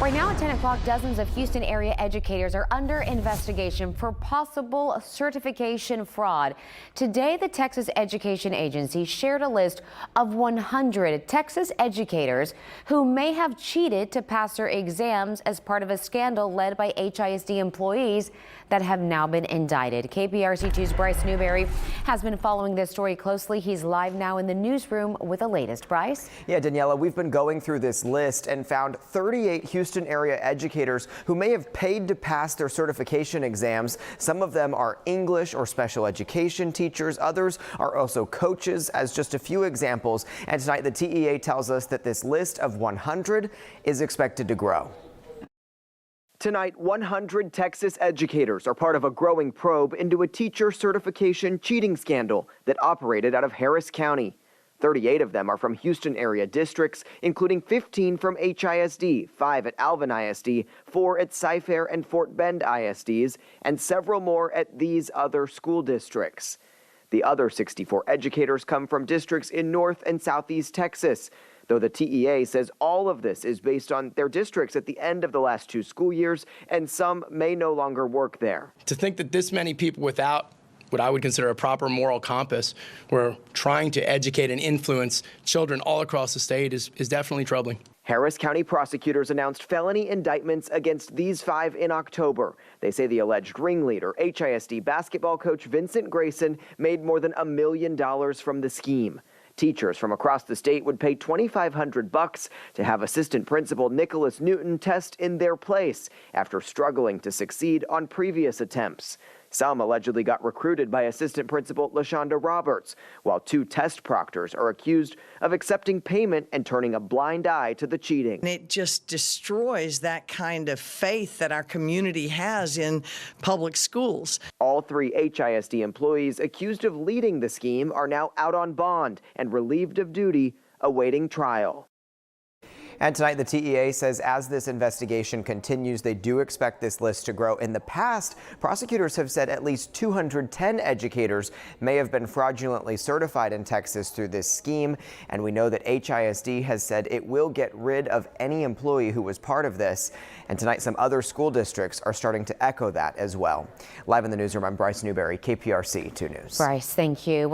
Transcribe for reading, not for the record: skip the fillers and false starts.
Right now at 10 o'clock, dozens of Houston area educators are under investigation for possible certification fraud. Today, the Texas Education Agency shared a list of 100 Texas educators who may have cheated to pass their exams as part of a scandal led by HISD employees that have now been indicted. KPRC 2's Bryce Newberry has been following this story closely. He's live now in the newsroom with the latest. Bryce? Yeah, Daniela, we've been going through this list and found 38 Houston area educators who may have paid to pass their certification exams. Some of them are English or special education teachers. Others are also coaches, as just a few examples. And tonight, the TEA tells us that this list of 100 is expected to grow. Tonight, 100 Texas educators are part of a growing probe into a teacher certification cheating scandal that operated out of Harris County. 38 of them are from Houston area districts, including 15 from HISD, 5 at Alvin ISD, 4 at Cy-Fair and Fort Bend ISDs, and several more at these other school districts. The other 64 educators come from districts in North and Southeast Texas, though the TEA says all of this is based on their districts at the end of the last 2 school years, and some may no longer work there. To think that this many people without what I would consider a proper moral compass were trying to educate and influence children all across the state is definitely troubling. Harris County prosecutors announced felony indictments against these 5 in October. They say the alleged ringleader, HISD basketball coach Vincent Grayson, made more than $1 million from the scheme. Teachers from across the state would pay $2,500 to have assistant principal Nicholas Newton test in their place after struggling to succeed on previous attempts. Some allegedly got recruited by assistant principal LaShonda Roberts, while 2 test proctors are accused of accepting payment and turning a blind eye to the cheating. And it just destroys that kind of faith that our community has in public schools. All 3 HISD employees accused of leading the scheme are now out on bond and relieved of duty, awaiting trial. And tonight, the TEA says as this investigation continues, they do expect this list to grow. In the past, prosecutors have said at least 210 educators may have been fraudulently certified in Texas through this scheme. And we know that HISD has said it will get rid of any employee who was part of this. And tonight, some other school districts are starting to echo that as well. Live in the newsroom, I'm Bryce Newberry, KPRC 2 News. Bryce, thank you.